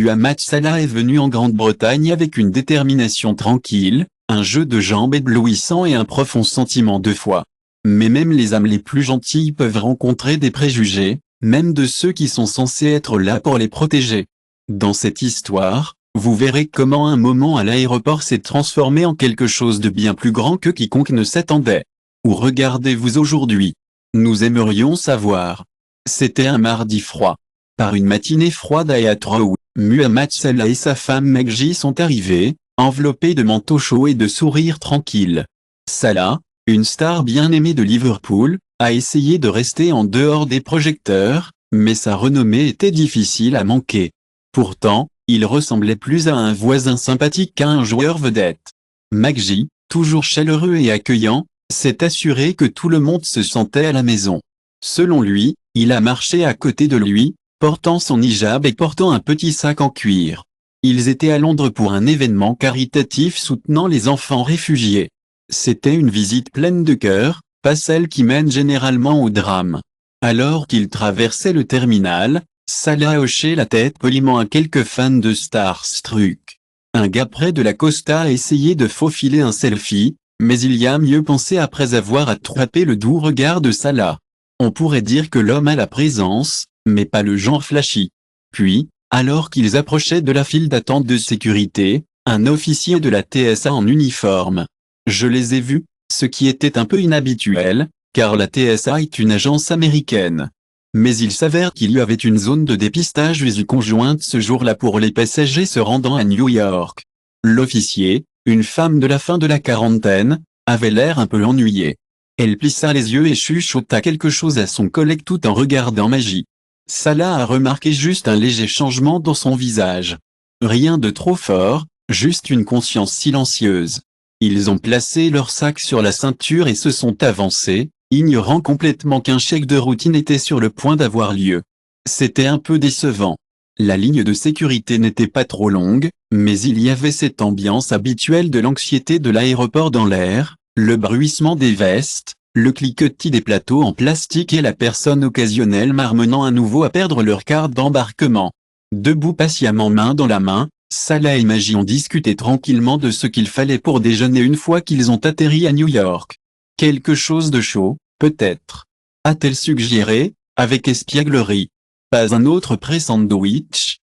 Muhammad Salah est venu en Grande-Bretagne avec une détermination tranquille, un jeu de jambes éblouissant et un profond sentiment de foi. Mais même les âmes les plus gentilles peuvent rencontrer des préjugés, même de ceux qui sont censés être là pour les protéger. Dans cette histoire, vous verrez comment un moment à l'aéroport s'est transformé en quelque chose de bien plus grand que quiconque ne s'attendait. Où regardez-vous aujourd'hui? Nous aimerions savoir. C'était un mardi froid. Par une matinée froide à Heathrow, Muhammad Salah et sa femme Maggie sont arrivés, enveloppés de manteaux chauds et de sourires tranquilles. Salah, une star bien aimée de Liverpool, a essayé de rester en dehors des projecteurs, mais sa renommée était difficile à manquer. Pourtant, il ressemblait plus à un voisin sympathique qu'à un joueur vedette. Maggie, toujours chaleureux et accueillant, s'est assuré que tout le monde se sentait à la maison. Selon lui, il a marché à côté de lui, portant son hijab et portant un petit sac en cuir. Ils étaient à Londres pour un événement caritatif soutenant les enfants réfugiés. C'était une visite pleine de cœur, pas celle qui mène généralement au drame. Alors qu'il traversait le terminal, Salah a hoché la tête poliment à quelques fans de Starstruck. Un gars près de la Costa a essayé de faufiler un selfie, mais il y a mieux pensé après avoir attrapé le doux regard de Salah. On pourrait dire que l'homme a la présence, mais pas le genre flashy. Puis, alors qu'ils approchaient de la file d'attente de sécurité, un officier de la TSA en uniforme. Je les ai vus, ce qui était un peu inhabituel, car la TSA est une agence américaine. Mais il s'avère qu'il y avait une zone de dépistage visu conjointe ce jour-là pour les passagers se rendant à New York. L'officier, une femme de la fin de la quarantaine, avait l'air un peu ennuyée. Elle plissa les yeux et chuchota quelque chose à son collègue tout en regardant Maggie. Salah a remarqué juste un léger changement dans son visage. Rien de trop fort, juste une conscience silencieuse. Ils ont placé leur sac sur la ceinture et se sont avancés, ignorant complètement qu'un check de routine était sur le point d'avoir lieu. C'était un peu décevant. La ligne de sécurité n'était pas trop longue, mais il y avait cette ambiance habituelle de l'anxiété de l'aéroport dans l'air, le bruissement des vestes, le cliquetis des plateaux en plastique et la personne occasionnelle marmonnant à nouveau à perdre leur carte d'embarquement. Debout patiemment main dans la main, Salah et Maggie ont discuté tranquillement de ce qu'il fallait pour déjeuner une fois qu'ils ont atterri à New York. Quelque chose de chaud, peut-être. A-t-elle suggéré, avec espièglerie. Pas un autre pré-sandwich,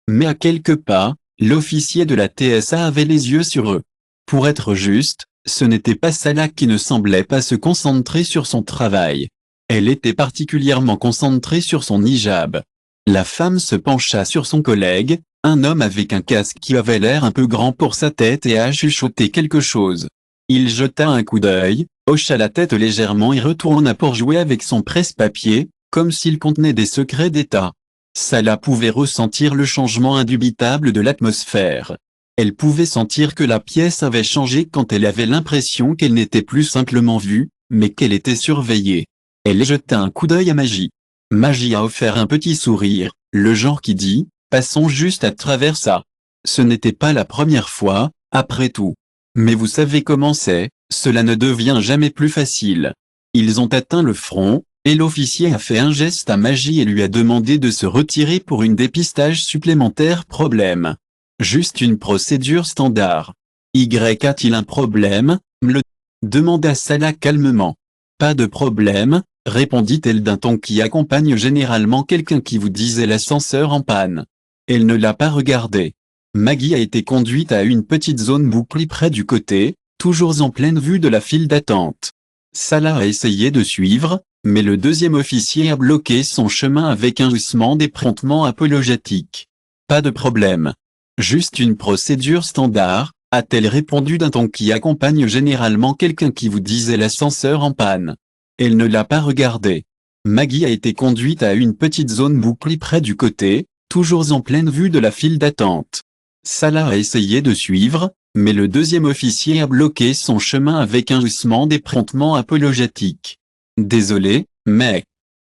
mais à quelques pas, l'officier de la TSA avait les yeux sur eux. Pour être juste, ce n'était pas Salah qui ne semblait pas se concentrer sur son travail. Elle était particulièrement concentrée sur son hijab. La femme se pencha sur son collègue, un homme avec un casque qui avait l'air un peu grand pour sa tête et a chuchoté quelque chose. Il jeta un coup d'œil, hocha la tête légèrement et retourna pour jouer avec son presse-papier, comme s'il contenait des secrets d'État. Salah pouvait ressentir le changement indubitable de l'atmosphère. Elle pouvait sentir que la pièce avait changé quand elle avait l'impression qu'elle n'était plus simplement vue, mais qu'elle était surveillée. Elle jeta un coup d'œil à Maggie. Maggie a offert un petit sourire, le genre qui dit « Passons juste à travers ça ». Ce n'était pas la première fois, après tout. Mais vous savez comment c'est, cela ne devient jamais plus facile. Ils ont atteint le front, et l'officier a fait un geste à Maggie et lui a demandé de se retirer pour une dépistage supplémentaire. Problème. Juste une procédure standard. A-t-il un problème, me le demanda Salah calmement. Pas de problème, répondit-elle d'un ton qui accompagne généralement quelqu'un qui vous disait l'ascenseur en panne. Elle ne l'a pas regardé. Maggie a été conduite à une petite zone bouclée près du côté, toujours en pleine vue de la file d'attente. Salah a essayé de suivre, mais le deuxième officier a bloqué son chemin avec un haussement des promptements apologétiques. Pas de problème. Juste une procédure standard, a-t-elle répondu d'un ton qui accompagne généralement quelqu'un qui vous disait l'ascenseur en panne. Elle ne l'a pas regardé. Maggie a été conduite à une petite zone bouclée près du côté, toujours en pleine vue de la file d'attente. Salah a essayé de suivre, mais le deuxième officier a bloqué son chemin avec un haussement des promptements apologétiques. Désolé, mais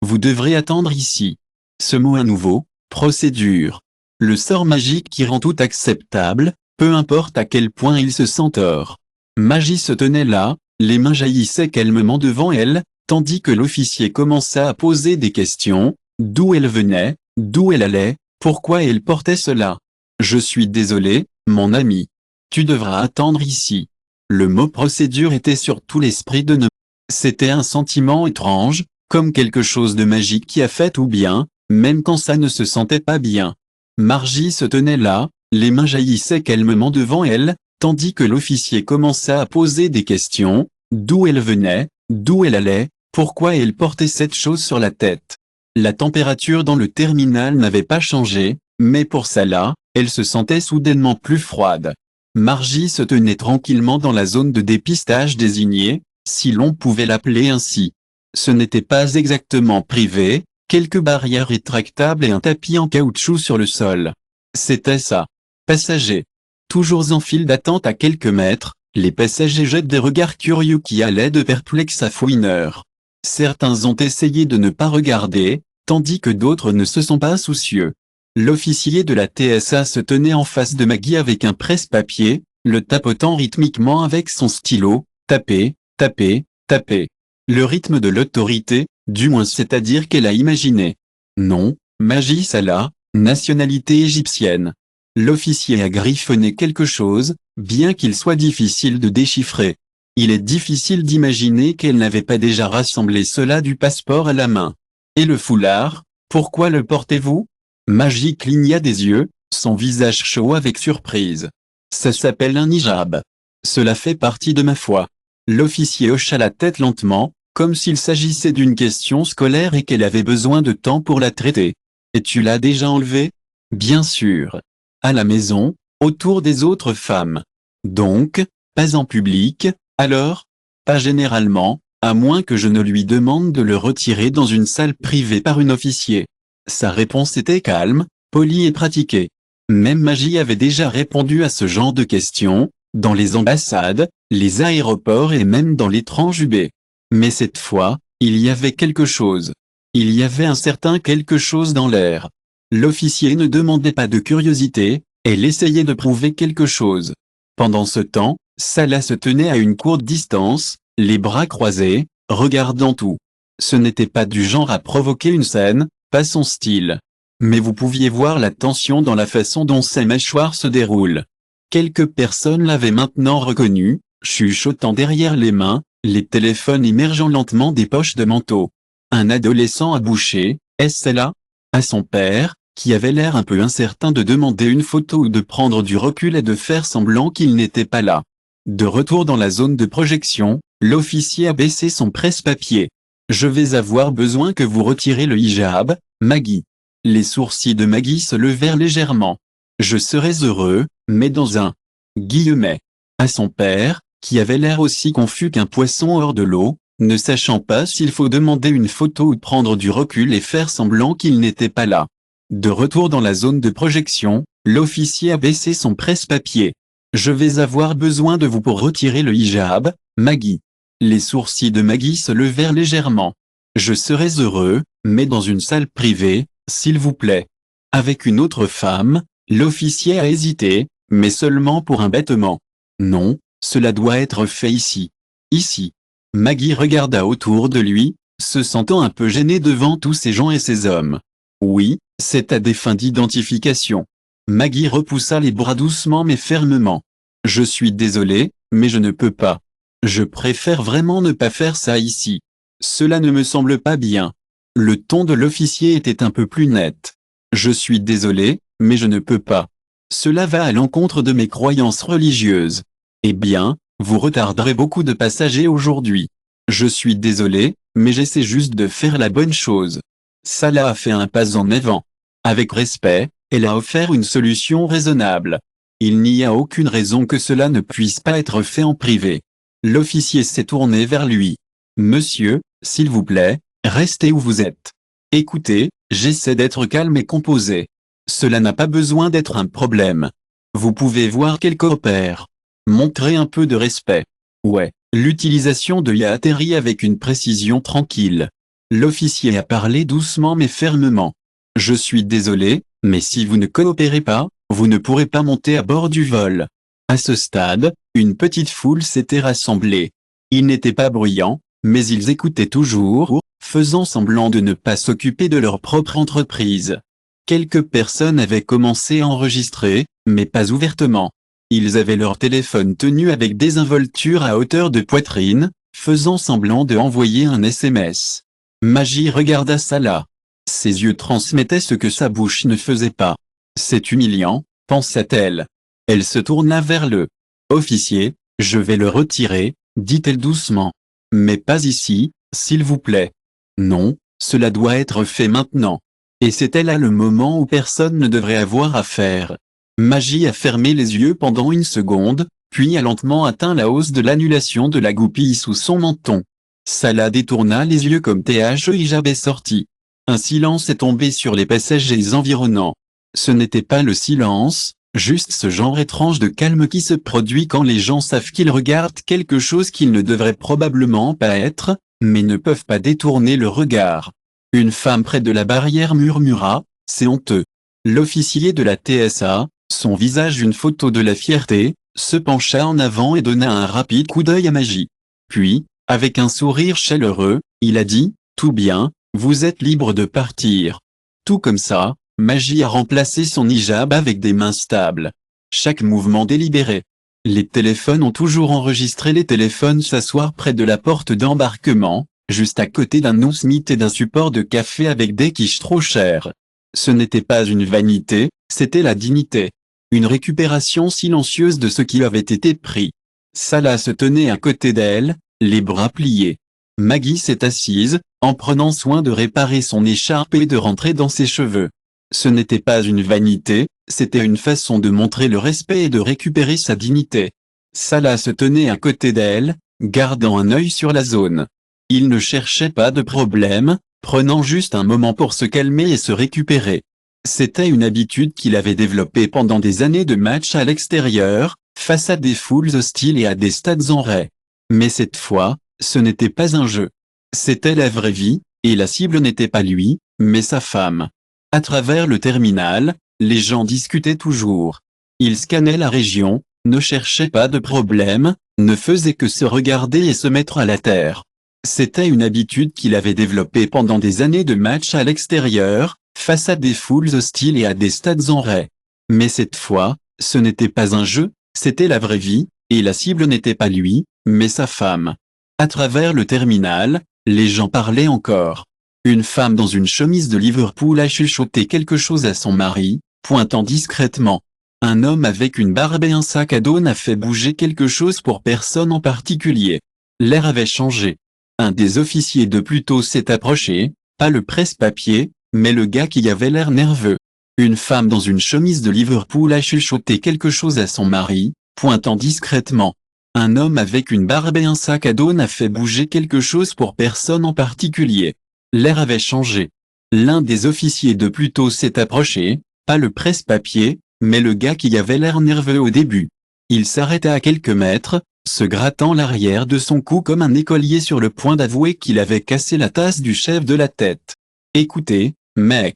vous devrez attendre ici. Ce mot à nouveau, procédure. Le sort magique qui rend tout acceptable, peu importe à quel point il se sent tort. Maggie se tenait là, les mains jaillissaient calmement devant elle, tandis que l'officier commença à poser des questions, d'où elle venait, d'où elle allait, Pourquoi elle portait cela? Je suis désolé, mon ami. Tu devras attendre ici. Le mot procédure était sur tout l'esprit de Nemo. C'était un sentiment étrange, comme quelque chose de magique qui a fait tout bien, même quand ça ne se sentait pas bien. Margie se tenait là, les mains jaillissaient calmement devant elle, tandis que l'officier commença à poser des questions, d'où elle venait, d'où elle allait, pourquoi elle portait cette chose sur la tête. La température dans le terminal n'avait pas changé, mais pour Salah, elle se sentait soudainement plus froide. Margie se tenait tranquillement dans la zone de dépistage désignée, si l'on pouvait l'appeler ainsi. Ce n'était pas exactement privé, quelques barrières rétractables et un tapis en caoutchouc sur le sol. C'était ça. Passagers. Toujours en file d'attente à quelques mètres, les passagers jettent des regards curieux qui allaient de perplexes à fouineurs. Certains ont essayé de ne pas regarder, tandis que d'autres ne se sont pas soucieux. L'officier de la TSA se tenait en face de Maggie avec un presse-papier, le tapotant rythmiquement avec son stylo, taper, taper, taper. Le rythme de l'autorité, du moins c'est-à-dire qu'elle a imaginé. Non, Magie Salah, nationalité égyptienne. L'officier a griffonné quelque chose, bien qu'il soit difficile de déchiffrer. Il est difficile d'imaginer qu'elle n'avait pas déjà rassemblé cela du passeport à la main. Et le foulard, pourquoi le portez-vous? Magie cligna des yeux, son visage chaud avec surprise. Ça s'appelle un hijab. Cela fait partie de ma foi. L'officier hocha la tête lentement, comme s'il s'agissait d'une question scolaire et qu'elle avait besoin de temps pour la traiter. Et tu l'as déjà enlevé? Bien sûr. À la maison, autour des autres femmes. Donc, pas en public, alors? Pas généralement, à moins que je ne lui demande de le retirer dans une salle privée par un officier. Sa réponse était calme, polie et pratiquée. Même Magie avait déjà répondu à ce genre de questions, dans les ambassades, les aéroports et même dans l'étrange UB. Mais cette fois, il y avait quelque chose. Il y avait un certain quelque chose dans l'air. L'officier ne demandait pas de curiosité, elle essayait de prouver quelque chose. Pendant ce temps, Salah se tenait à une courte distance, les bras croisés, regardant tout. Ce n'était pas du genre à provoquer une scène, pas son style. Mais vous pouviez voir la tension dans la façon dont sa mâchoire se déroule. Quelques personnes l'avaient maintenant reconnu, chuchotant derrière les mains, les téléphones émergeant lentement des poches de manteau. Un adolescent a bouché, est-ce cela? À son père, qui avait l'air un peu incertain de demander une photo ou de prendre du recul et de faire semblant qu'il n'était pas là. De retour dans la zone de projection, l'officier a baissé son presse-papier. Je vais avoir besoin que vous retirez le hijab, Maggie. Les sourcils de Maggie se levèrent légèrement. Je serais heureux, mais dans un guillemet. À son père, qui avait l'air aussi confus qu'un poisson hors de l'eau, ne sachant pas s'il faut demander une photo ou prendre du recul et faire semblant qu'il n'était pas là. De retour dans la zone de projection, l'officier a baissé son presse-papier. Je vais avoir besoin de vous pour retirer le hijab, Maggie. Les sourcils de Maggie se levèrent légèrement. Je serais heureux, mais dans une salle privée, s'il vous plaît. Avec une autre femme, l'officier a hésité, mais seulement pour un bêtement. Non, cela doit être fait ici. Ici. Maggie regarda autour de lui, se sentant un peu gênée devant tous ces gens et ces hommes. Oui, c'est à des fins d'identification. Maggie repoussa les bras doucement mais fermement. Je suis désolé, mais je ne peux pas. Je préfère vraiment ne pas faire ça ici. Cela ne me semble pas bien. Le ton de l'officier était un peu plus net. Je suis désolé, mais je ne peux pas. Cela va à l'encontre de mes croyances religieuses. Eh bien, vous retarderez beaucoup de passagers aujourd'hui. Je suis désolé, mais j'essaie juste de faire la bonne chose. Salah a fait un pas en avant. Avec respect, elle a offert une solution raisonnable. Il n'y a aucune raison que cela ne puisse pas être fait en privé. L'officier s'est tourné vers lui. Monsieur, s'il vous plaît, restez où vous êtes. Écoutez, j'essaie d'être calme et composé. Cela n'a pas besoin d'être un problème. Vous pouvez voir qu'elle coopère. Montrez un peu de respect. Ouais, l'utilisation de ya atterrit avec une précision tranquille. L'officier a parlé doucement mais fermement. Je suis désolé, mais si vous ne coopérez pas, vous ne pourrez pas monter à bord du vol. À ce stade, une petite foule s'était rassemblée. Ils n'étaient pas bruyants, mais ils écoutaient toujours, faisant semblant de ne pas s'occuper de leur propre entreprise. Quelques personnes avaient commencé à enregistrer, mais pas ouvertement. Ils avaient leur téléphone tenu avec désinvolture à hauteur de poitrine, faisant semblant de envoyer un SMS. Maggie regarda Salah. Ses yeux transmettaient ce que sa bouche ne faisait pas. C'est humiliant, pensa-t-elle. Elle se tourna vers le officier. Je vais le retirer, dit-elle doucement. Mais pas ici, s'il vous plaît. Non, cela doit être fait maintenant. Et c'était là le moment où personne ne devrait avoir à faire. Maggie a fermé les yeux pendant une seconde, puis a lentement atteint la hausse de l'annulation de la goupille sous son menton. Salah détourna les yeux comme Hijab est sorti. Un silence est tombé sur les passagers environnants. Ce n'était pas le silence, juste ce genre étrange de calme qui se produit quand les gens savent qu'ils regardent quelque chose qu'ils ne devraient probablement pas être, mais ne peuvent pas détourner le regard. Une femme près de la barrière murmura, « C'est honteux ». L'officier de la TSA, son visage une photo de la fierté, se pencha en avant et donna un rapide coup d'œil à Maggie. Puis, avec un sourire chaleureux, il a dit, « Tout bien, vous êtes libre de partir ». Tout comme ça, Maggie a remplacé son hijab avec des mains stables. Chaque mouvement délibéré. Les téléphones ont toujours enregistré. Les téléphones s'asseoir près de la porte d'embarquement, juste à côté d'un Smith et d'un support de café avec des quiches trop chères. Ce n'était pas une vanité, c'était la dignité. Une récupération silencieuse de ce qui avait été pris. Salah se tenait à côté d'elle, les bras pliés. Maggie s'est assise, en prenant soin de réparer son écharpe et de rentrer dans ses cheveux. Ce n'était pas une vanité, c'était une façon de montrer le respect et de récupérer sa dignité. Salah se tenait à côté d'elle, gardant un œil sur la zone. Il ne cherchait pas de problème, prenant juste un moment pour se calmer et se récupérer. C'était une habitude qu'il avait développée pendant des années de matchs à l'extérieur, face à des foules hostiles et à des stades en raie. Mais cette fois, ce n'était pas un jeu. C'était la vraie vie, et la cible n'était pas lui, mais sa femme. À travers le terminal, les gens discutaient toujours. Ils scannaient la région, ne cherchaient pas de problème, ne faisaient que se regarder et se mettre à la terre. C'était une habitude qu'il avait développée pendant des années de matchs à l'extérieur, face à des foules hostiles et à des stades en raie. Mais cette fois, ce n'était pas un jeu, c'était la vraie vie, et la cible n'était pas lui, mais sa femme. À travers le terminal, les gens parlaient encore. Une femme dans une chemise de Liverpool a chuchoté quelque chose à son mari, pointant discrètement. Un homme avec une barbe et un sac à dos n'a fait bouger quelque chose pour personne en particulier. L'air avait changé. Un des officiers de plus tôt s'est approché, pas le presse-papier, mais le gars qui avait l'air nerveux. Une femme dans une chemise de Liverpool a chuchoté quelque chose à son mari, pointant discrètement. Un homme avec une barbe et un sac à dos n'a fait bouger quelque chose pour personne en particulier. L'air avait changé. L'un des officiers de plus tôt s'est approché, pas le presse-papier, mais le gars qui avait l'air nerveux au début. Il s'arrêta à quelques mètres, se grattant l'arrière de son cou comme un écolier sur le point d'avouer qu'il avait cassé la tasse du chef de la tête. « Écoutez, mec.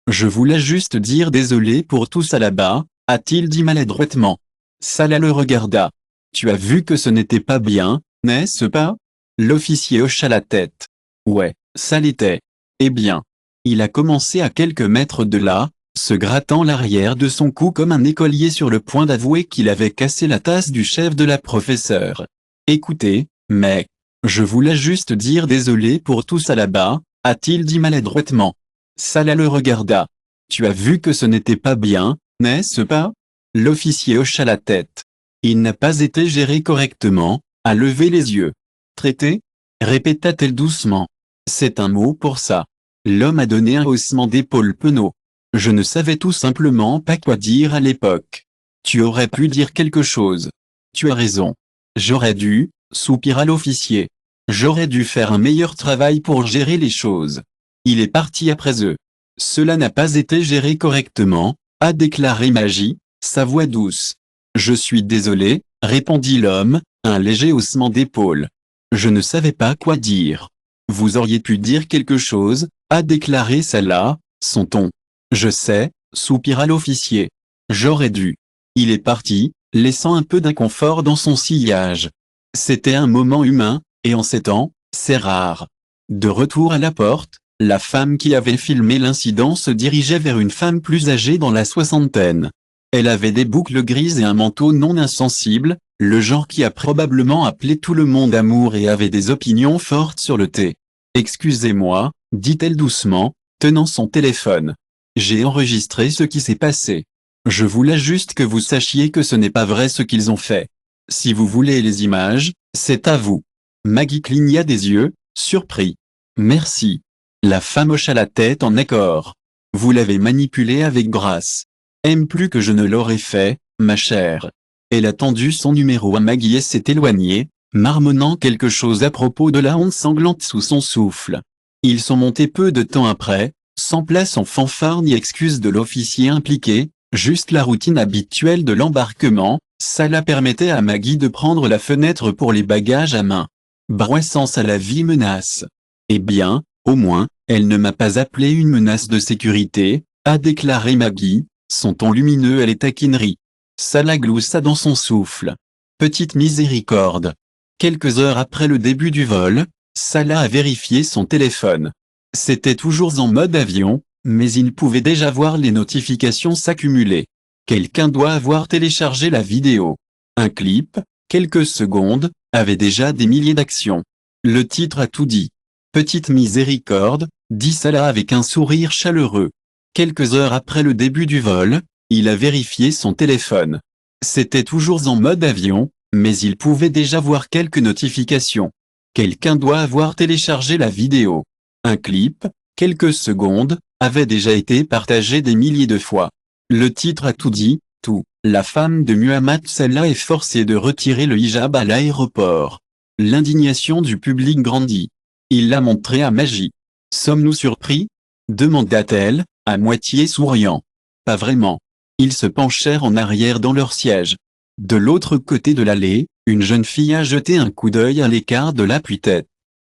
Je voulais juste dire désolé pour tout ça là-bas, a-t-il dit maladroitement. Salah le regarda. Tu as vu que ce n'était pas bien, n'est-ce pas? L'officier hocha la tête. Ouais, ça l'était. Eh bien. Il a commencé à quelques mètres de là, se grattant l'arrière de son cou comme un écolier sur le point d'avouer qu'il avait cassé la tasse du chef de la professeure. Écoutez, mec. Je voulais juste dire désolé pour tout ça là-bas, a-t-il dit maladroitement. Salah le regarda. Tu as vu que ce n'était pas bien, n'est-ce pas? L'officier hocha la tête. Il n'a pas été géré correctement, a levé les yeux. Traité? Répéta-t-elle doucement. C'est un mot pour ça. L'homme a donné un haussement d'épaule penaud. Je ne savais tout simplement pas quoi dire à l'époque. Tu aurais pu dire quelque chose. Tu as raison. J'aurais dû, soupira l'officier. J'aurais dû faire un meilleur travail pour gérer les choses. Il est parti après eux. Cela n'a pas été géré correctement, a déclaré Maggie, sa voix douce. Je suis désolé, répondit l'homme, un léger haussement d'épaule. Je ne savais pas quoi dire. Vous auriez pu dire quelque chose, a déclaré Salah, son ton. Je sais, soupira l'officier. J'aurais dû. Il est parti, laissant un peu d'inconfort dans son sillage. C'était un moment humain, et en ces temps, c'est rare. De retour à la porte, La femme qui avait filmé l'incident se dirigeait vers une femme plus âgée dans la soixantaine. Elle avait des boucles grises et un manteau non insensible, le genre qui a probablement appelé tout le monde amour et avait des opinions fortes sur le thé. « Excusez-moi », dit-elle doucement, tenant son téléphone. « J'ai enregistré ce qui s'est passé. Je voulais juste que vous sachiez que ce n'est pas vrai ce qu'ils ont fait. Si vous voulez les images, c'est à vous. » Maggie cligna des yeux, surpris. « Merci. » La femme hocha la tête en accord. « Vous l'avez manipulé avec grâce. Aime plus que je ne l'aurais fait, ma chère. » Elle a tendu son numéro à Maggie et s'est éloignée, marmonnant quelque chose à propos de la honte sanglante sous son souffle. Ils sont montés peu de temps après, sans place en fanfare ni excuse de l'officier impliqué, juste la routine habituelle de l'embarquement. Cela permettait à Maggie de prendre la fenêtre pour les bagages à main. Brassens à la vie menace. Eh bien, au moins, elle ne m'a pas appelé une menace de sécurité, a déclaré Maggie, son ton lumineux à les taquineries. Salah gloussa dans son souffle. Petite miséricorde. Quelques heures après le début du vol, Salah a vérifié son téléphone. C'était toujours en mode avion, mais il pouvait déjà voir les notifications s'accumuler. Quelqu'un doit avoir téléchargé la vidéo. Un clip, quelques secondes, avait déjà des milliers d'actions. Le titre a tout dit. Petite miséricorde, dit Salah avec un sourire chaleureux. Quelques heures après le début du vol, il a vérifié son téléphone. C'était toujours en mode avion, mais il pouvait déjà voir quelques notifications. Quelqu'un doit avoir téléchargé la vidéo. Un clip, quelques secondes, avait déjà été partagé des milliers de fois. Le titre a tout dit, tout. La femme de Muhammad Salah est forcée de retirer le hijab à l'aéroport. L'indignation du public grandit. Il l'a montré à Maggie. Sommes-nous surpris? Demanda-t-elle, à moitié souriant. Pas vraiment. Ils se penchèrent en arrière dans leur siège. De l'autre côté de l'allée, une jeune fille a jeté un coup d'œil à l'écart de l'appui-tête.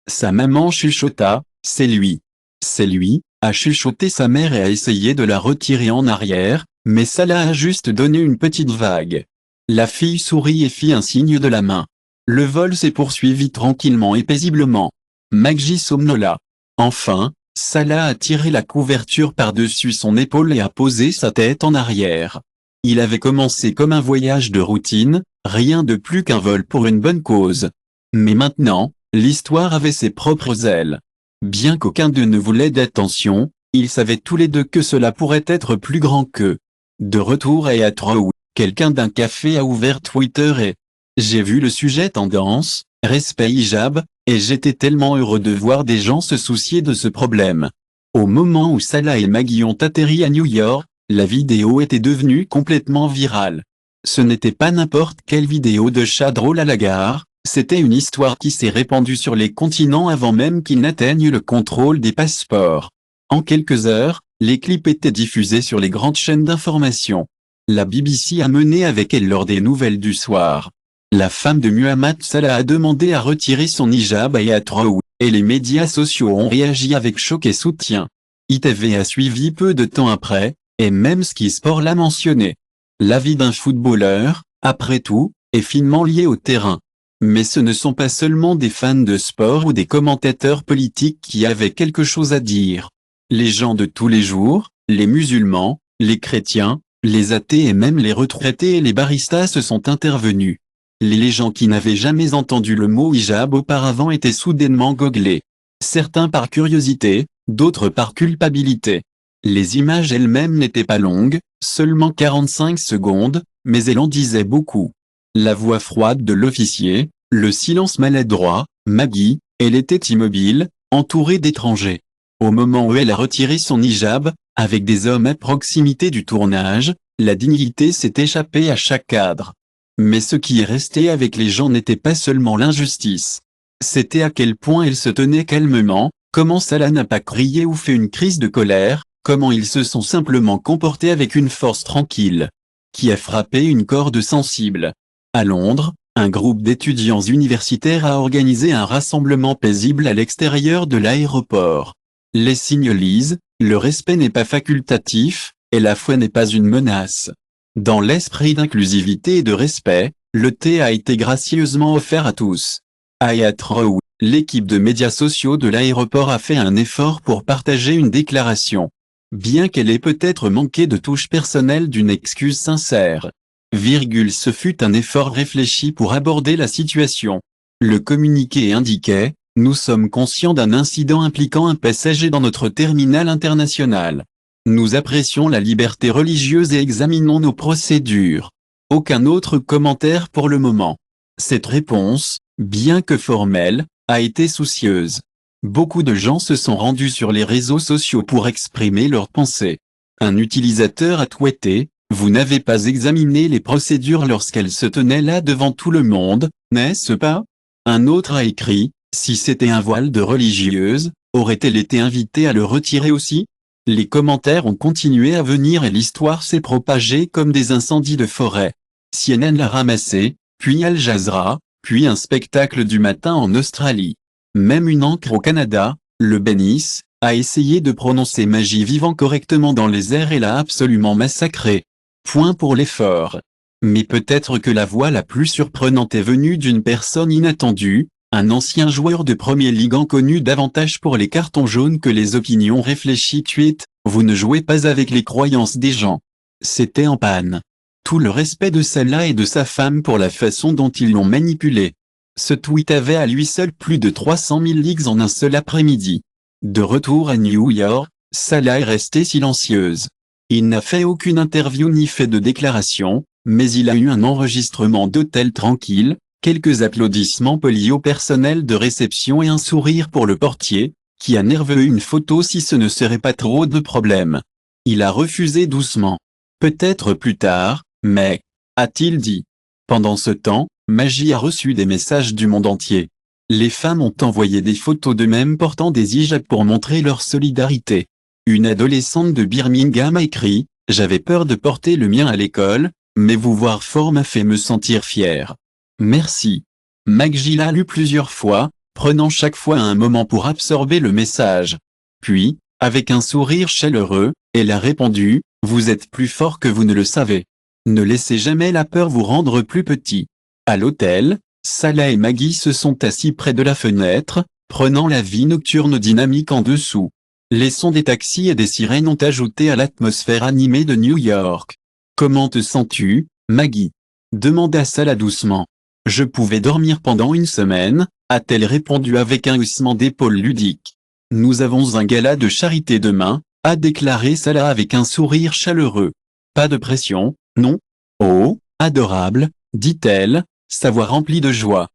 Sa maman chuchota, « C'est lui. » C'est lui, a chuchoté sa mère et a essayé de la retirer en arrière, mais Salah a juste donné une petite vague. La fille sourit et fit un signe de la main. Le vol s'est poursuivi tranquillement et paisiblement. Maggie somnola. Enfin, Salah a tiré la couverture par-dessus son épaule et a posé sa tête en arrière. Il avait commencé comme un voyage de routine, rien de plus qu'un vol pour une bonne cause. Mais maintenant, l'histoire avait ses propres ailes. Bien qu'aucun d'eux ne voulait d'attention, ils savaient tous les deux que cela pourrait être plus grand qu'eux. De retour à Heathrow, quelqu'un d'un café a ouvert Twitter et « J'ai vu le sujet tendance, respect hijab, et j'étais tellement heureux de voir des gens se soucier de ce problème. » Au moment où Salah et Maggie ont atterri à New York, la vidéo était devenue complètement virale. Ce n'était pas n'importe quelle vidéo de chat drôle à la gare, c'était une histoire qui s'est répandue sur les continents avant même qu'ils n'atteignent le contrôle des passeports. En quelques heures, les clips étaient diffusés sur les grandes chaînes d'information. La BBC a mené avec elle lors des nouvelles du soir. La femme de Muhammad Salah a demandé à retirer son hijab à Heathrow, et les médias sociaux ont réagi avec choc et soutien. ITV a suivi peu de temps après, et même Ski Sport l'a mentionné. La vie d'un footballeur, après tout, est finement liée au terrain. Mais ce ne sont pas seulement des fans de sport ou des commentateurs politiques qui avaient quelque chose à dire. Les gens de tous les jours, les musulmans, les chrétiens, les athées et même les retraités et les baristas se sont intervenus. Les gens qui n'avaient jamais entendu le mot hijab auparavant étaient soudainement goglés. Certains par curiosité, d'autres par culpabilité. Les images elles-mêmes n'étaient pas longues, seulement 45 secondes, mais elles en disaient beaucoup. La voix froide de l'officier, le silence maladroit, Maggie, elle était immobile, entourée d'étrangers. Au moment où elle a retiré son hijab, avec des hommes à proximité du tournage, la dignité s'est échappée à chaque cadre. Mais ce qui est resté avec les gens n'était pas seulement l'injustice. C'était à quel point elle se tenait calmement, comment Salah n'a pas crié ou fait une crise de colère, comment ils se sont simplement comportés avec une force tranquille, qui a frappé une corde sensible. À Londres, un groupe d'étudiants universitaires a organisé un rassemblement paisible à l'extérieur de l'aéroport. Les signes lisent, le respect n'est pas facultatif, et la foi n'est pas une menace. Dans l'esprit d'inclusivité et de respect, le thé a été gracieusement offert à tous. À Heathrow, L'équipe de médias sociaux de l'aéroport a fait un effort pour partager une déclaration. Bien qu'elle ait peut-être manqué de touche personnelle d'une excuse sincère. Ce fut un effort réfléchi pour aborder la situation. Le communiqué indiquait « Nous sommes conscients d'un incident impliquant un passager dans notre terminal international. Nous apprécions la liberté religieuse et examinons nos procédures. » Aucun autre commentaire pour le moment. Cette réponse, bien que formelle, a été soucieuse. Beaucoup de gens se sont rendus sur les réseaux sociaux pour exprimer leurs pensées. Un utilisateur a tweeté « Vous n'avez pas examiné les procédures lorsqu'elle se tenait là devant tout le monde, n'est-ce pas ?» Un autre a écrit « Si c'était un voile de religieuse, aurait-elle été invitée à le retirer aussi ?» Les commentaires ont continué à venir et l'histoire s'est propagée comme des incendies de forêt. CNN l'a ramassé, puis Al Jazeera, puis un spectacle du matin en Australie. Même une ancre au Canada, le Bénis, a essayé de prononcer Magie vivant correctement dans les airs et l'a absolument massacré. Point pour l'effort. Mais peut-être que la voix la plus surprenante est venue d'une personne inattendue, un ancien joueur de Premier League connu davantage pour les cartons jaunes que les opinions réfléchies. Tweet, vous ne jouez pas avec les croyances des gens. C'était en panne. Tout le respect de Salah et de sa femme pour la façon dont ils l'ont manipulé. Ce tweet avait à lui seul plus de 300 000 likes en un seul après-midi. De retour à New York, Salah est restée silencieuse. Il n'a fait aucune interview ni fait de déclaration, mais il a eu un enregistrement d'hôtel tranquille, quelques applaudissements polis au personnel de réception et un sourire pour le portier, qui a nerveux une photo si ce ne serait pas trop de problème. Il a refusé doucement. Peut-être plus tard, mais, a-t-il dit. Pendant ce temps, Magie a reçu des messages du monde entier. Les femmes ont envoyé des photos d'eux-mêmes portant des hijabs pour montrer leur solidarité. Une adolescente de Birmingham a écrit « J'avais peur de porter le mien à l'école, mais vous voir fort m'a fait me sentir fière. Merci. » Magie l'a lu plusieurs fois, prenant chaque fois un moment pour absorber le message. Puis, avec un sourire chaleureux, elle a répondu « Vous êtes plus fort que vous ne le savez. Ne laissez jamais la peur vous rendre plus petit. » À l'hôtel, Salah et Maggie se sont assis près de la fenêtre, prenant la vie nocturne dynamique en dessous. Les sons des taxis et des sirènes ont ajouté à l'atmosphère animée de New York. « Comment te sens-tu, Maggie ?» demanda Salah doucement. « Je pouvais dormir pendant une semaine », a-t-elle répondu avec un haussement d'épaule ludique. « Nous avons un gala de charité demain », a déclaré Salah avec un sourire chaleureux. « Pas de pression, non ? Oh, adorable, dit-elle, sa voix remplie de joie.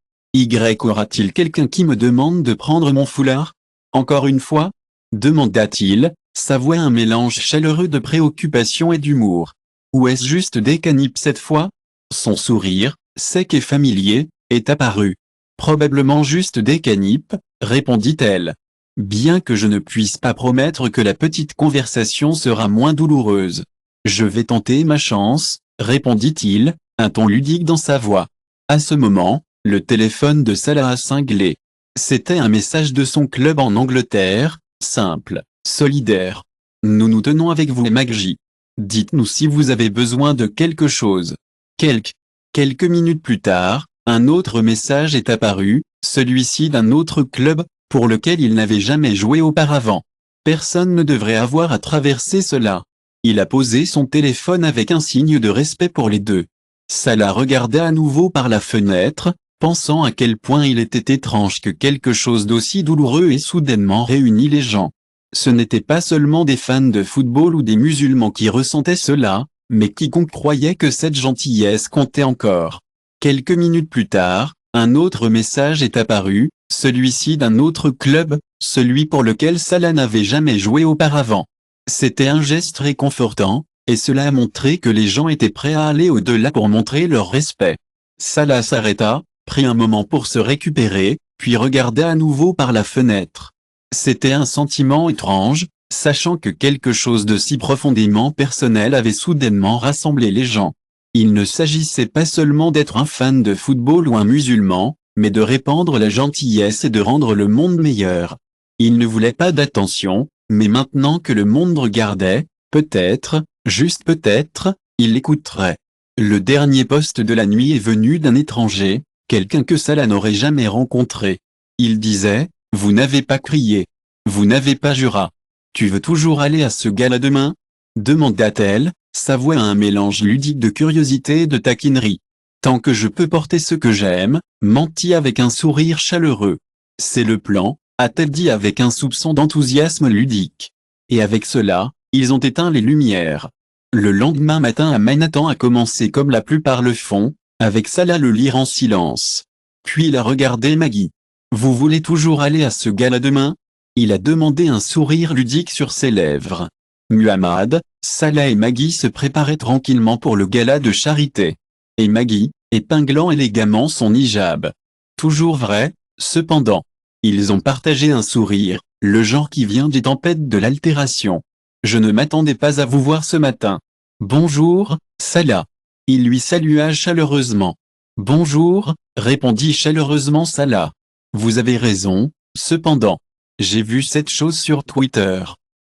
Aura-t-il quelqu'un qui me demande de prendre mon foulard ? Encore une fois ? Demanda-t-il, sa voix un mélange chaleureux de préoccupation et d'humour. Ou est-ce juste des canipes cette fois ? Son sourire, sec et familier, est apparu. Probablement juste des canipes, répondit-elle. Bien que je ne puisse pas promettre que la petite conversation sera moins douloureuse. Je vais tenter ma chance, répondit-il, un ton ludique dans sa voix. À ce moment, le téléphone de Salah a cinglé. C'était un message de son club en Angleterre, simple, solidaire. Nous nous tenons avec vous et Maggie. Dites-nous si vous avez besoin de quelque chose. Quelques minutes plus tard, un autre message est apparu, celui-ci d'un autre club, pour lequel il n'avait jamais joué auparavant. Personne ne devrait avoir à traverser cela. Il a posé son téléphone avec un signe de respect pour les deux. Salah regardait à nouveau par la fenêtre, pensant à quel point il était étrange que quelque chose d'aussi douloureux ait soudainement réuni les gens. Ce n'étaient pas seulement des fans de football ou des musulmans qui ressentaient cela, mais quiconque croyait que cette gentillesse comptait encore. Quelques minutes plus tard, un autre message est apparu, celui-ci d'un autre club, celui pour lequel Salah n'avait jamais joué auparavant. C'était un geste réconfortant, et cela a montré que les gens étaient prêts à aller au-delà pour montrer leur respect. Salah s'arrêta, prit un moment pour se récupérer, puis regarda à nouveau par la fenêtre. C'était un sentiment étrange, sachant que quelque chose de si profondément personnel avait soudainement rassemblé les gens. Il ne s'agissait pas seulement d'être un fan de football ou un musulman, mais de répandre la gentillesse et de rendre le monde meilleur. Il ne voulait pas d'attention, mais maintenant que le monde regardait, peut-être, juste peut-être, il l'écouterait. Le dernier poste de la nuit est venu d'un étranger, quelqu'un que Salah n'aurait jamais rencontré. Il disait, vous n'avez pas crié. Vous n'avez pas jura. Tu veux toujours aller à ce gala demain? Demanda-t-elle, sa voix à un mélange ludique de curiosité et de taquinerie. Tant que je peux porter ce que j'aime, mentit avec un sourire chaleureux. C'est le plan, a-t-elle dit avec un soupçon d'enthousiasme ludique. Et avec cela, ils ont éteint les lumières. Le lendemain matin à Manhattan a commencé comme la plupart le font, avec Salah le lire en silence. Puis il a regardé Maggie. Vous voulez toujours aller à ce gala demain? Il a demandé un sourire ludique sur ses lèvres. Muhammad, Salah et Maggie se préparaient tranquillement pour le gala de charité. Et Maggie, épinglant élégamment son hijab. Toujours vrai, cependant. Ils ont partagé un sourire, le genre qui vient des tempêtes de l'altération. Je ne m'attendais pas à vous voir ce matin. Bonjour, Salah. Il lui salua chaleureusement. Bonjour, répondit chaleureusement Salah. Vous avez raison, cependant. J'ai vu cette chose sur Twitter.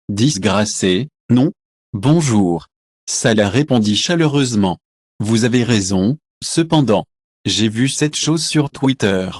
Disgracé, non? Bonjour. Salah répondit chaleureusement. Vous avez raison, cependant. J'ai vu cette chose sur Twitter.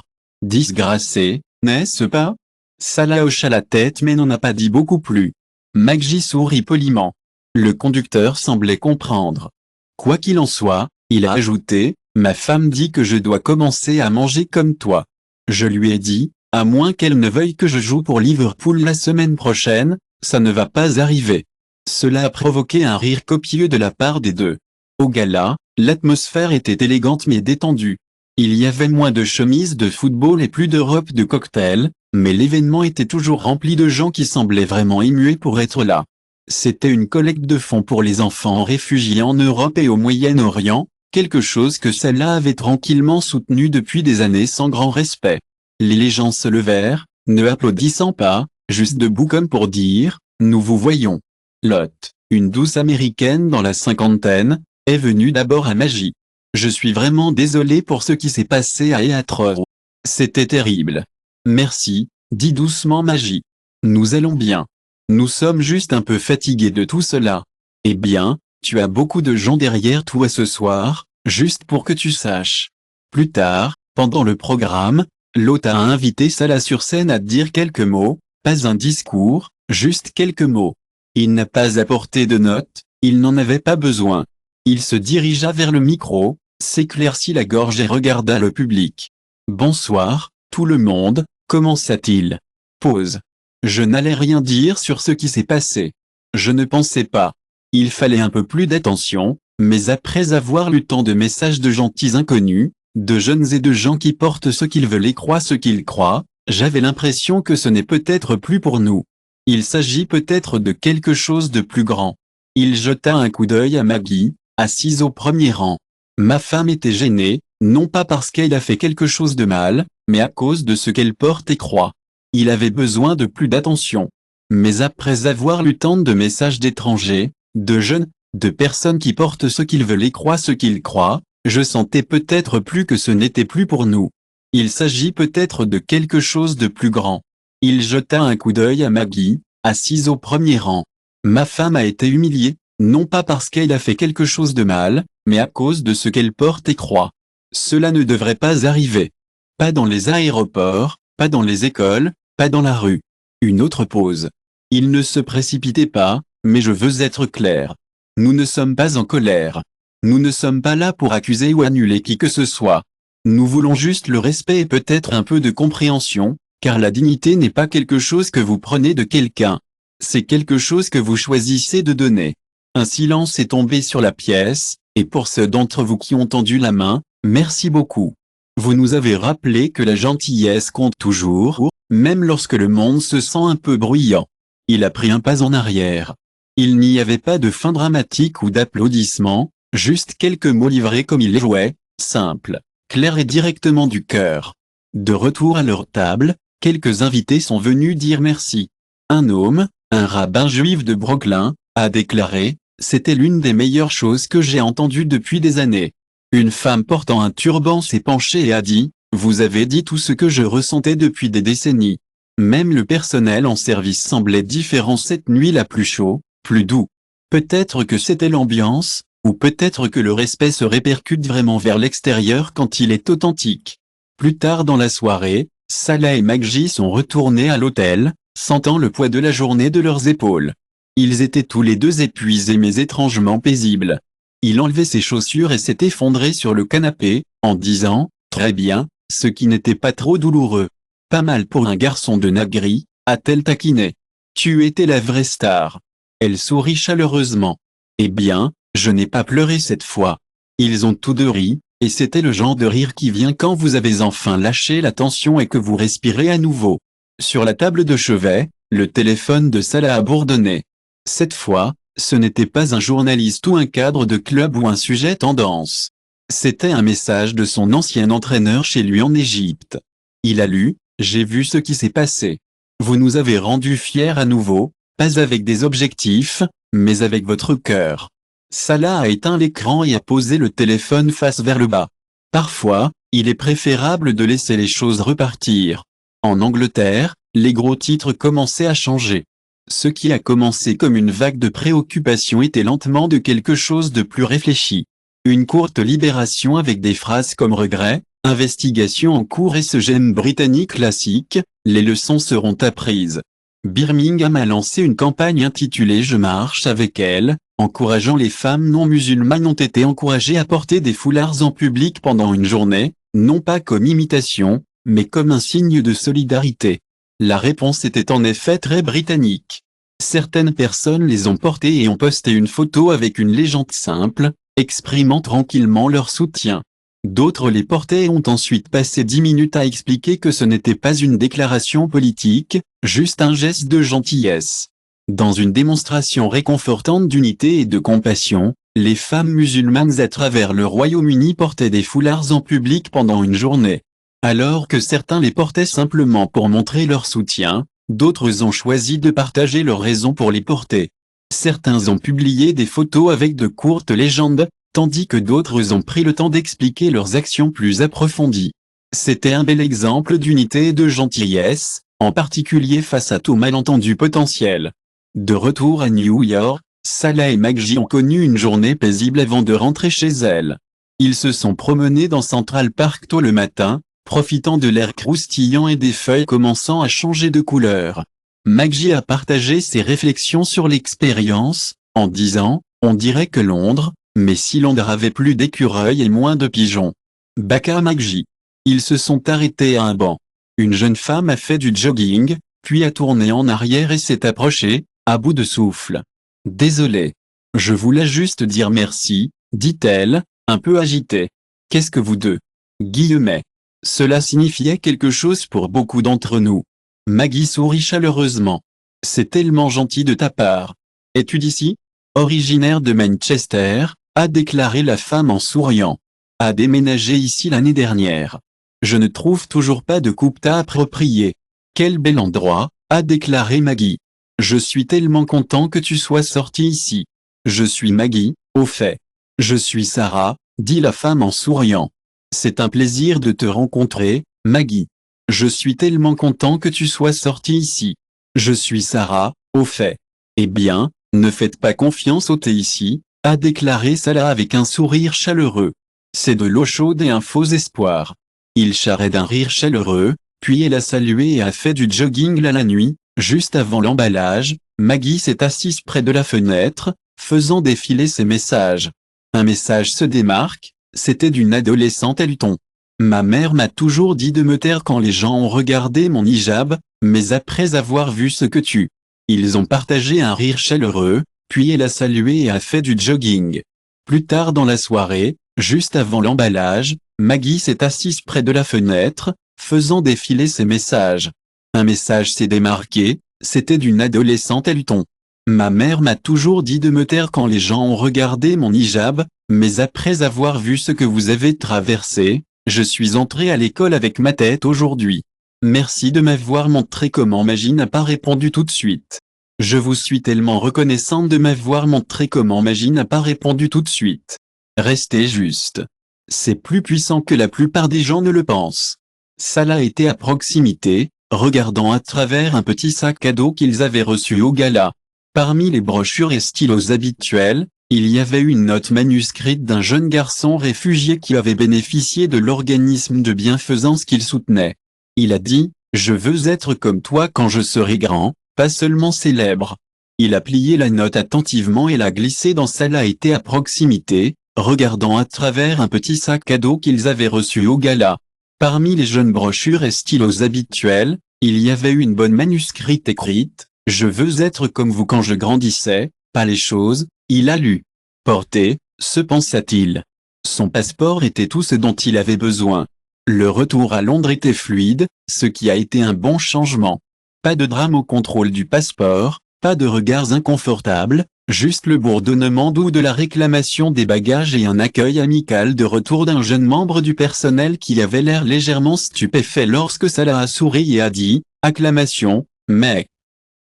Disgracé, n'est-ce pas? Salah hocha la tête mais n'en a pas dit beaucoup plus. Maggie sourit poliment. Le conducteur semblait comprendre. Quoi qu'il en soit, il a ajouté, ma femme dit que je dois commencer à manger comme toi. Je lui ai dit, à moins qu'elle ne veuille que je joue pour Liverpool la semaine prochaine, ça ne va pas arriver. Cela a provoqué un rire copieux de la part des deux. Au gala, l'atmosphère était élégante mais détendue. Il y avait moins de chemises de football et plus d'Europe de cocktails, mais l'événement était toujours rempli de gens qui semblaient vraiment émués pour être là. C'était une collecte de fonds pour les enfants réfugiés en Europe et au Moyen-Orient, quelque chose que Salah avait tranquillement soutenu depuis des années sans grand respect. Les gens se levèrent, ne applaudissant pas, juste debout comme pour dire, nous vous voyons. Lotte, une douce américaine dans la cinquantaine, est venue d'abord à Maggie. Je suis vraiment désolé pour ce qui s'est passé à Heathrow. C'était terrible. Merci, dit doucement Maggie. Nous allons bien. Nous sommes juste un peu fatigués de tout cela. Eh bien, tu as beaucoup de gens derrière toi ce soir, juste pour que tu saches. Plus tard, pendant le programme, l'hôte a invité Salah sur scène à dire quelques mots, pas un discours, juste quelques mots. Il n'a pas apporté de notes, il n'en avait pas besoin. Il se dirigea vers le micro, s'éclaircit la gorge et regarda le public. Bonsoir, tout le monde, commença-t-il. Pause. Je n'allais rien dire sur ce qui s'est passé. Je ne pensais pas. Il fallait un peu plus d'attention, mais après avoir lu tant de messages de gentils inconnus, de jeunes et de gens qui portent ce qu'ils veulent et croient ce qu'ils croient, j'avais l'impression que ce n'est peut-être plus pour nous. Il s'agit peut-être de quelque chose de plus grand. Il jeta un coup d'œil à Maggie, assise au premier rang. Ma femme était gênée, non pas parce qu'elle a fait quelque chose de mal, mais à cause de ce qu'elle porte et croit. Il avait besoin de plus d'attention. Mais après avoir lu tant de messages d'étrangers, de jeunes, de personnes qui portent ce qu'ils veulent et croient ce qu'ils croient, je sentais peut-être plus que ce n'était plus pour nous. Il s'agit peut-être de quelque chose de plus grand. Il jeta un coup d'œil à Maggie, assise au premier rang. Ma femme a été humiliée, non pas parce qu'elle a fait quelque chose de mal, mais à cause de ce qu'elle porte et croit. Cela ne devrait pas arriver. Pas dans les aéroports, pas dans les écoles, pas dans la rue. Une autre pause. Il ne se précipitait pas, mais je veux être clair. Nous ne sommes pas en colère. Nous ne sommes pas là pour accuser ou annuler qui que ce soit. Nous voulons juste le respect et peut-être un peu de compréhension, car la dignité n'est pas quelque chose que vous prenez de quelqu'un. C'est quelque chose que vous choisissez de donner. Un silence est tombé sur la pièce, et pour ceux d'entre vous qui ont tendu la main, merci beaucoup. Vous nous avez rappelé que la gentillesse compte toujours, même lorsque le monde se sent un peu bruyant. Il a pris un pas en arrière. Il n'y avait pas de fin dramatique ou d'applaudissements, juste quelques mots livrés comme il les jouait, simples, clairs et directement du cœur. De retour à leur table, quelques invités sont venus dire merci. Un homme, un rabbin juif de Brooklyn, a déclaré, « C'était l'une des meilleures choses que j'ai entendues depuis des années. » Une femme portant un turban s'est penchée et a dit, « Vous avez dit tout ce que je ressentais depuis des décennies. » Même le personnel en service semblait différent cette nuit-là, plus chaud, plus doux. Peut-être que c'était l'ambiance, ou peut-être que le respect se répercute vraiment vers l'extérieur quand il est authentique. Plus tard dans la soirée, Salah et Maggie sont retournés à l'hôtel, sentant le poids de la journée de leurs épaules. Ils étaient tous les deux épuisés mais étrangement paisibles. Il enlevait ses chaussures et s'est effondré sur le canapé, en disant « Très bien », ce qui n'était pas trop douloureux. « Pas mal pour un garçon de Nagri », a-t-elle taquiné. « Tu étais la vraie star. » Elle sourit chaleureusement. « Eh bien, je n'ai pas pleuré cette fois. » Ils ont tous deux ri, et c'était le genre de rire qui vient quand vous avez enfin lâché la tension et que vous respirez à nouveau. Sur la table de chevet, le téléphone de Salah a bourdonné. Cette fois, ce n'était pas un journaliste ou un cadre de club ou un sujet tendance. C'était un message de son ancien entraîneur chez lui en Égypte. Il a lu « J'ai vu ce qui s'est passé. Vous nous avez rendus fiers à nouveau, pas avec des objectifs, mais avec votre cœur. » Salah a éteint l'écran et a posé le téléphone face vers le bas. Parfois, il est préférable de laisser les choses repartir. En Angleterre, les gros titres commençaient à changer. Ce qui a commencé comme une vague de préoccupation était lentement de quelque chose de plus réfléchi. Une courte libération avec des phrases comme regret, investigation en cours et ce gemme britannique classique, les leçons seront apprises. Birmingham a lancé une campagne intitulée « Je marche avec elle », encourageant les femmes non musulmanes ont été encouragées à porter des foulards en public pendant une journée, non pas comme imitation, mais comme un signe de solidarité. La réponse était en effet très britannique. Certaines personnes les ont portées et ont posté une photo avec une légende simple, exprimant tranquillement leur soutien. D'autres les portaient et ont ensuite passé 10 minutes à expliquer que ce n'était pas une déclaration politique, juste un geste de gentillesse. Dans une démonstration réconfortante d'unité et de compassion, les femmes musulmanes à travers le Royaume-Uni portaient des foulards en public pendant une journée. Alors que certains les portaient simplement pour montrer leur soutien, d'autres ont choisi de partager leurs raisons pour les porter. Certains ont publié des photos avec de courtes légendes, tandis que d'autres ont pris le temps d'expliquer leurs actions plus approfondies. C'était un bel exemple d'unité et de gentillesse, en particulier face à tout malentendu potentiel. De retour à New York, Salah et Maggie ont connu une journée paisible avant de rentrer chez elles. Ils se sont promenés dans Central Park tôt le matin, profitant de l'air croustillant et des feuilles commençant à changer de couleur. Maggie a partagé ses réflexions sur l'expérience, en disant « On dirait que Londres, mais si Londres avait plus d'écureuils et moins de pigeons. » Baka Maggie. Ils se sont arrêtés à un banc. Une jeune femme a fait du jogging, puis a tourné en arrière et s'est approchée, à bout de souffle. « Désolée. Je voulais juste dire merci, » dit-elle, un peu agitée. « Qu'est-ce que vous deux ? » Guillemets. Cela signifiait quelque chose pour beaucoup d'entre nous. Maggie sourit chaleureusement. « C'est tellement gentil de ta part. Es-tu d'ici ? Originaire de Manchester, » a déclaré la femme en souriant. « A déménagé ici l'année dernière. Je ne trouve toujours pas de coupe-tas approprié. Quel bel endroit, » a déclaré Maggie. « Je suis tellement content que tu sois sortie ici. Je suis Maggie, au fait. Je suis Sarah, » dit la femme en souriant. « C'est un plaisir de te rencontrer, Maggie. Je suis tellement content que tu sois sortie ici. Je suis Sarah, au fait. Eh bien, ne faites pas confiance au thé ici, » a déclaré Salah avec un sourire chaleureux. C'est de l'eau chaude et un faux espoir. Il charrait d'un rire chaleureux, puis elle a salué et a fait du jogging la nuit. Juste avant l'emballage, Maggie s'est assise près de la fenêtre, faisant défiler ses messages. Un message se démarque, c'était d'une adolescente à Luton. Ma mère m'a toujours dit de me taire quand les gens ont regardé mon hijab, mais après avoir vu ce que tu... Ils ont partagé un rire chaleureux, puis elle a salué et a fait du jogging. Plus tard dans la soirée, juste avant l'emballage, Maggie s'est assise près de la fenêtre, faisant défiler ses messages. Un message s'est démarqué, c'était d'une adolescente à Luton. Ma mère m'a toujours dit de me taire quand les gens ont regardé mon hijab, mais après avoir vu ce que vous avez traversé, je suis entrée à l'école avec ma tête aujourd'hui. Merci de m'avoir montré comment Maggie n'a pas répondu tout de suite. Je vous suis tellement reconnaissante de m'avoir montré comment Maggie n'a pas répondu tout de suite. Restez juste. C'est plus puissant que la plupart des gens ne le pensent. Salah était à proximité, regardant à travers un petit sac à dos qu'ils avaient reçu au gala. Parmi les brochures et stylos habituels, il y avait une note manuscrite d'un jeune garçon réfugié qui avait bénéficié de l'organisme de bienfaisance qu'il soutenait. Il a dit, « Je veux être comme toi quand je serai grand, pas seulement célèbre. » Il a plié la note attentivement et l'a glissée dans Salah était à proximité, regardant à travers un petit sac à dos qu'ils avaient reçu au gala. Parmi les jeunes brochures et stylos habituels, il y avait une bonne manuscrite écrite, « Je veux être comme vous quand je grandissais », pas les choses, il a lu. Porter, se pensa-t-il. Son passeport était tout ce dont il avait besoin. Le retour à Londres était fluide, ce qui a été un bon changement. Pas de drame au contrôle du passeport, pas de regards inconfortables, juste le bourdonnement doux de la réclamation des bagages et un accueil amical de retour d'un jeune membre du personnel qui avait l'air légèrement stupéfait lorsque Salah a souri et a dit, « Acclamation, mec !»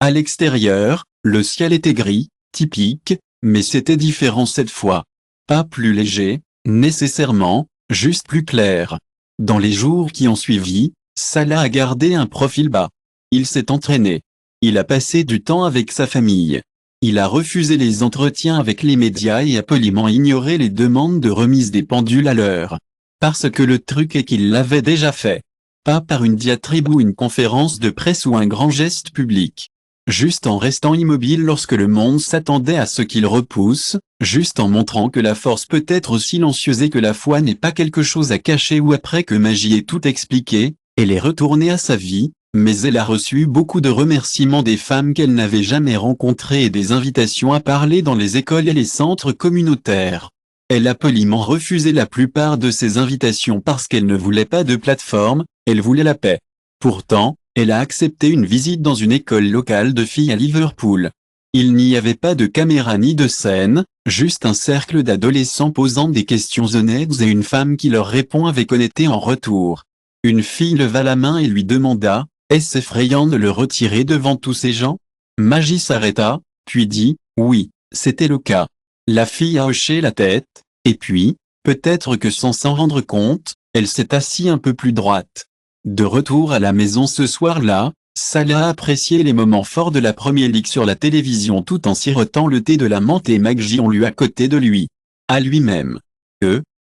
À l'extérieur, le ciel était gris, typique, mais c'était différent cette fois. Pas plus léger, nécessairement, juste plus clair. Dans les jours qui ont suivi, Salah a gardé un profil bas. Il s'est entraîné. Il a passé du temps avec sa famille. Il a refusé les entretiens avec les médias et a poliment ignoré les demandes de remise des pendules à l'heure. Parce que le truc est qu'il l'avait déjà fait. Pas par une diatribe ou une conférence de presse ou un grand geste public. Juste en restant immobile lorsque le monde s'attendait à ce qu'il repousse, juste en montrant que la force peut être silencieuse et que la foi n'est pas quelque chose à cacher ou après que Magie ait tout expliqué, elle est retournée à sa vie. Mais elle a reçu beaucoup de remerciements des femmes qu'elle n'avait jamais rencontrées et des invitations à parler dans les écoles et les centres communautaires. Elle a poliment refusé la plupart de ces invitations parce qu'elle ne voulait pas de plateforme, elle voulait la paix. Pourtant, elle a accepté une visite dans une école locale de filles à Liverpool. Il n'y avait pas de caméra ni de scène, juste un cercle d'adolescents posant des questions honnêtes et une femme qui leur répond avec honnêteté en retour. Une fille leva la main et lui demanda, « Est-ce effrayant de le retirer devant tous ces gens ?» Magie s'arrêta, puis dit, « Oui, c'était le cas. » La fille a hoché la tête, et puis, peut-être que sans s'en rendre compte, elle s'est assise un peu plus droite. De retour à la maison ce soir-là, Salah a apprécié les moments forts de la Premier League sur la télévision tout en sirotant le thé de la menthe et Magie ont lu à côté de lui. À lui-même.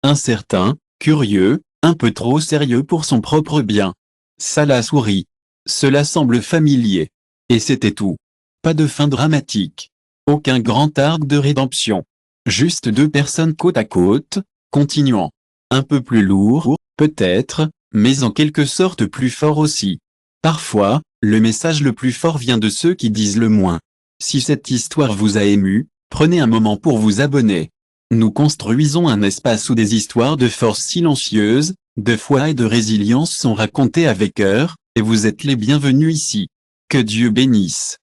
Incertain, curieux, un peu trop sérieux pour son propre bien. Salah sourit. Cela semble familier. Et c'était tout. Pas de fin dramatique. Aucun grand arc de rédemption. Juste deux personnes côte à côte, continuant. Un peu plus lourd, peut-être, mais en quelque sorte plus fort aussi. Parfois, le message le plus fort vient de ceux qui disent le moins. Si cette histoire vous a ému, prenez un moment pour vous abonner. Nous construisons un espace où des histoires de force silencieuse, de foi et de résilience sont racontées avec cœur, et vous êtes les bienvenus ici. Que Dieu bénisse.